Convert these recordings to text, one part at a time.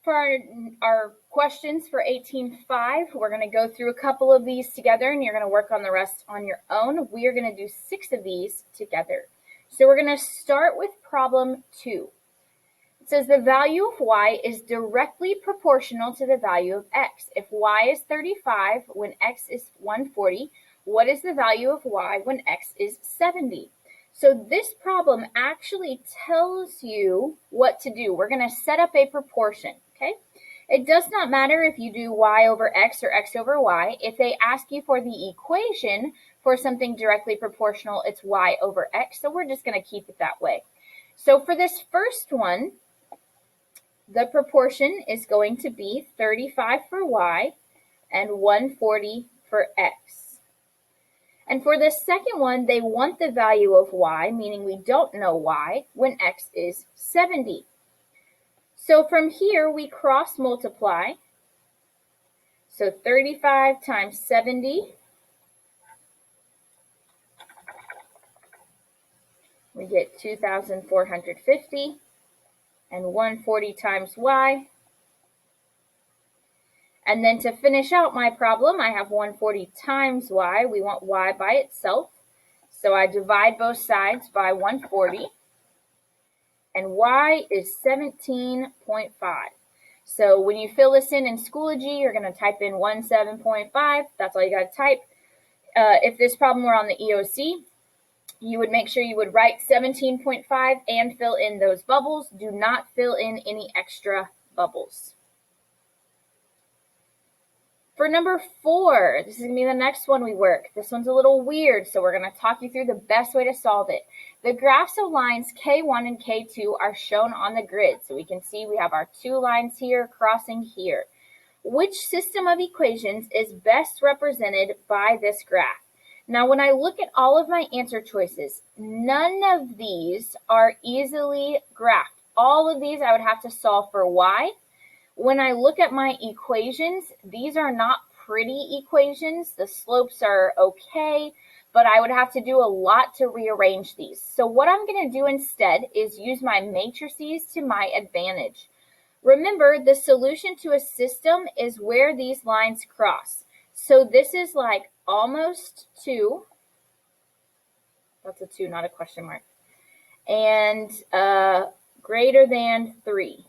For our questions for 18.5, we're going to go through a couple of these together, and you're going to work on the rest on your own. We are going to do 6 of these together. So we're going to start with problem 2. It says the value of y is directly proportional to the value of x. If y is 35 when x is 140, what is the value of y when x is 70? So this problem actually tells you what to do. We're going to set up a proportion, okay? It does not matter if you do y over x or x over y. If they ask you for the equation for something directly proportional, it's y over x, so we're just going to keep it that way. So for this first one, the proportion is going to be 35 for y and 140 for x. And for the second one, they want the value of y, meaning we don't know y, when x is 70. So from here, we cross multiply. So 35 times 70, we get 2,450, and 140 times y. And then to finish out my problem, I have 140 times y. We want y by itself. So I divide both sides by 140. And y is 17.5. So when you fill this in Schoology, you're going to type in 17.5. That's all you got to type. If this problem were on the EOC, you would make sure you would write 17.5 and fill in those bubbles. Do not fill in any extra bubbles. For number 4, this is going to be the next one we work. This one's a little weird, so we're going to talk you through the best way to solve it. The graphs of lines K1 and K2 are shown on the grid. So we can see we have our 2 lines here crossing here. Which system of equations is best represented by this graph? Now, when I look at all of my answer choices, none of these are easily graphed. All of these I would have to solve for y. When I look at my equations, these are not pretty equations. The slopes are okay, but I would have to do a lot to rearrange these. So what I'm going to do instead is use my matrices to my advantage. Remember, the solution to a system is where these lines cross. So this is like almost 2. That's a 2, not a question mark. And greater than 3.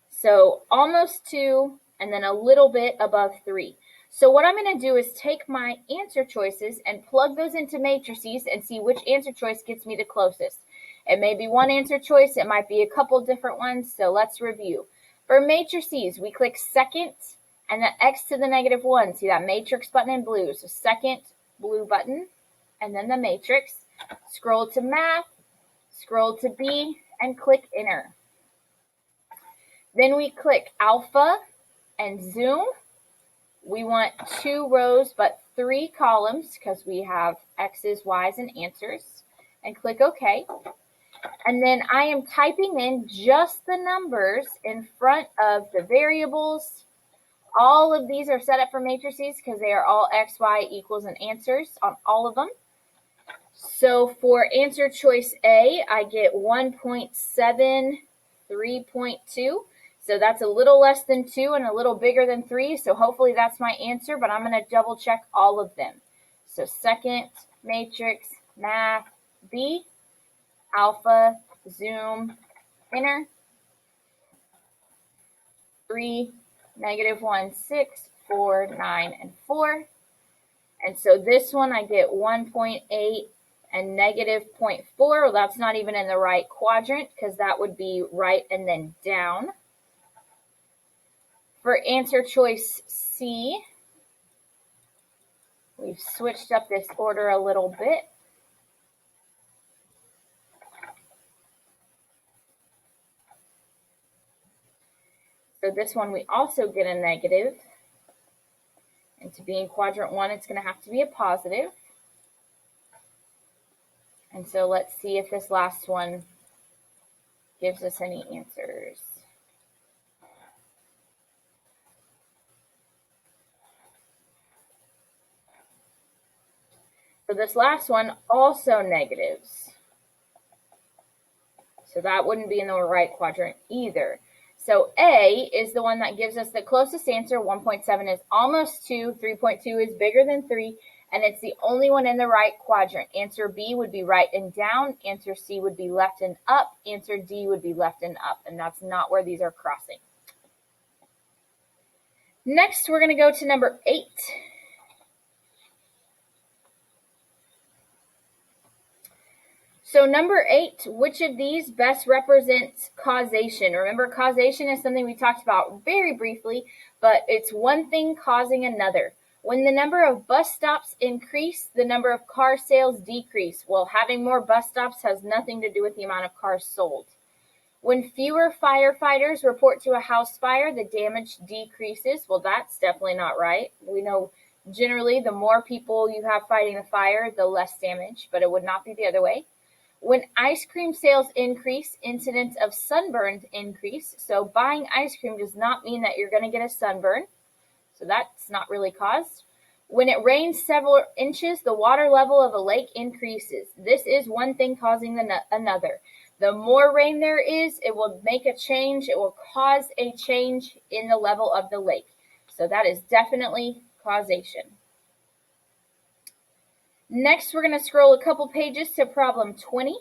So almost 2 and then a little bit above 3. So what I'm going to do is take my answer choices and plug those into matrices and see which answer choice gets me the closest. It may be one answer choice. It might be a couple different ones. So let's review. For matrices, we click second and then x to the negative 1. See that matrix button in blue. So second blue button and then the matrix. Scroll to math, scroll to B, and click enter. Then we click alpha and zoom. We want 2 rows but 3 columns because we have x's, y's, and answers. And click OK. And then I am typing in just the numbers in front of the variables. All of these are set up for matrices because they are all x, y, equals, and answers on all of them. So for answer choice A, I get 1.7, 3.2. So that's a little less than 2 and a little bigger than 3. So hopefully that's my answer, but I'm going to double check all of them. So second, matrix, math, B, alpha, zoom, enter. 3, negative 1, 6, 4, 9, and 4. And so this one I get 1.8 and negative 0.4. Well, that's not even in the right quadrant because that would be right and then down. For answer choice C, we've switched up this order a little bit. So this one we also get a negative. And to be in quadrant 1, it's going to have to be a positive. And so let's see if this last one gives us any answers. So this last one, also negatives. So that wouldn't be in the right quadrant either. So A is the one that gives us the closest answer. 1.7 is almost 2. 3.2 is bigger than 3. And it's the only one in the right quadrant. Answer B would be right and down. Answer C would be left and up. Answer D would be left and up. And that's not where these are crossing. Next, we're going to go to number 8. So number 8, which of these best represents causation? Remember, causation is something we talked about very briefly, but it's one thing causing another. When the number of bus stops increase, the number of car sales decrease. Well, having more bus stops has nothing to do with the amount of cars sold. When fewer firefighters report to a house fire, the damage decreases. Well, that's definitely not right. We know generally the more people you have fighting the fire, the less damage, but it would not be the other way. When ice cream sales increase, incidents of sunburn increase. So buying ice cream does not mean that you're going to get a sunburn. So that's not really caused. When it rains several inches, the water level of a lake increases. This is one thing causing another. The more rain there is, it will make a change. It will cause a change in the level of the lake. So that is definitely causation. Next, we're going to scroll a couple pages to problem 20.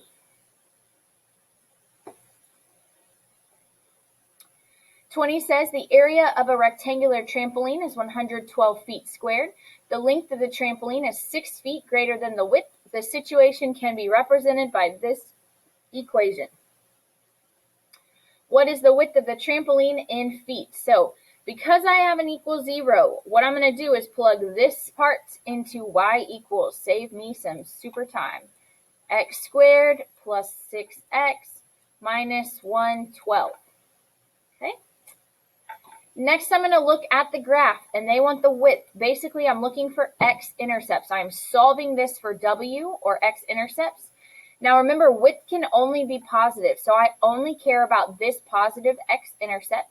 Says the area of a rectangular trampoline is 112 feet squared. The length of the trampoline is 6 feet greater than the width. The situation can be represented by this equation. What is the width of the trampoline in feet? So because I have an equal 0, what I'm going to do is plug this part into y equals, save me some super time, x squared plus 6x minus 112. Okay. Next, I'm going to look at the graph, and they want the width. Basically, I'm looking for x-intercepts. I'm solving this for w, or x-intercepts. Now, remember, width can only be positive, so I only care about this positive x-intercept.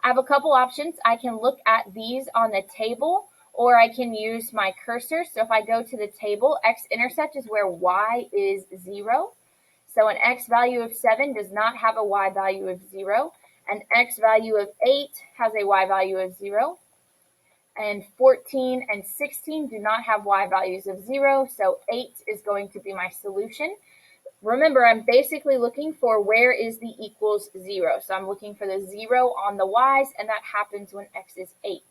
I have a couple options. I can look at these on the table, or I can use my cursor. So if I go to the table, x-intercept is where y is 0. So an x value of 7 does not have a y value of 0. An x value of 8 has a y value of 0. And 14 and 16 do not have y values of 0, so 8 is going to be my solution. Remember, I'm basically looking for where is the equals 0. So I'm looking for the 0 on the y's, and that happens when x is 8.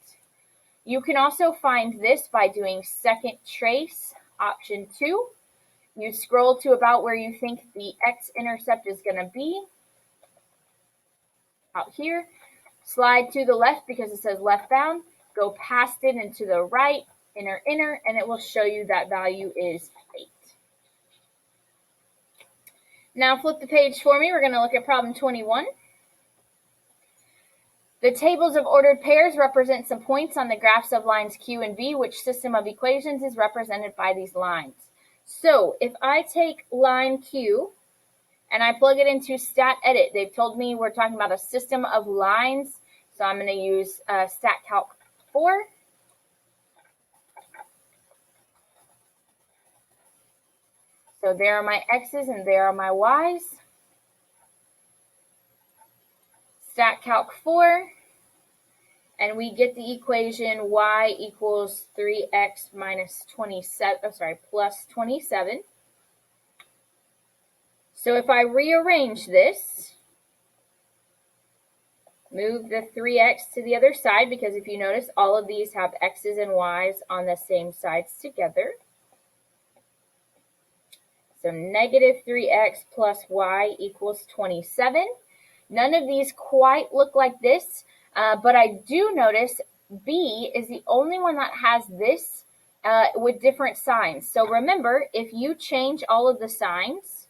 You can also find this by doing second trace, option 2. You scroll to about where you think the x-intercept is going to be. Out here, slide to the left because it says left bound, go past it and to the right, inner, and it will show you that value is 8. Now flip the page for me. We're going to look at problem 21. The tables of ordered pairs represent some points on the graphs of lines Q and V. Which system of equations is represented by these lines? So if I take line Q, and I plug it into stat edit. They've told me we're talking about a system of lines, so I'm going to use stat calc 4. So there are my x's and there are my y's. Stat calc 4, and we get the equation y equals 3x minus 27, plus 27. So if I rearrange this, move the 3x to the other side, because if you notice, all of these have x's and y's on the same sides together. So negative 3x plus y equals 27. None of these quite look like this, but I do notice B is the only one that has this with different signs. So remember, if you change all of the signs,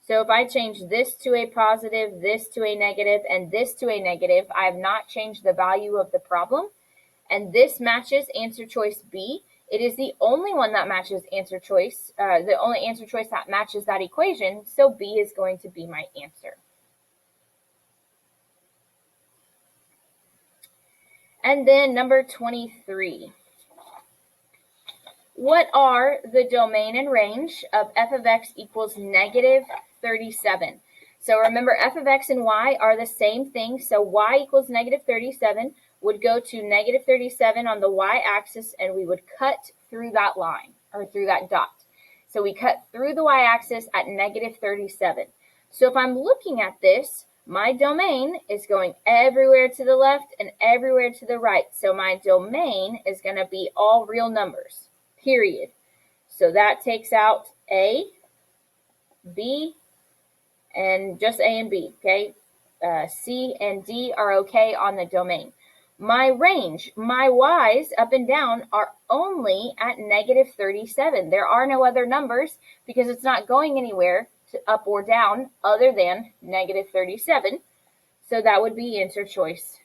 so if I change this to a positive, this to a negative, and this to a negative, I have not changed the value of the problem. And this matches answer choice B. It is the only one that matches answer choice, the only answer choice that matches that equation, so B is going to be my answer. And then number 23. What are the domain and range of f of x equals negative 37? So remember, f of x and y are the same thing. So y equals negative 37 would go to negative 37 on the y-axis, and we would cut through that line, or through that dot. So we cut through the y-axis at negative 37. So if I'm looking at this, my domain is going everywhere to the left and everywhere to the right. So my domain is going to be all real numbers, period. So that takes out A, B, and just A and B, okay? C and D are okay on the domain. My range, my y's up and down are only at negative 37. There are no other numbers because it's not going anywhere to up or down other than negative 37. So that would be answer choice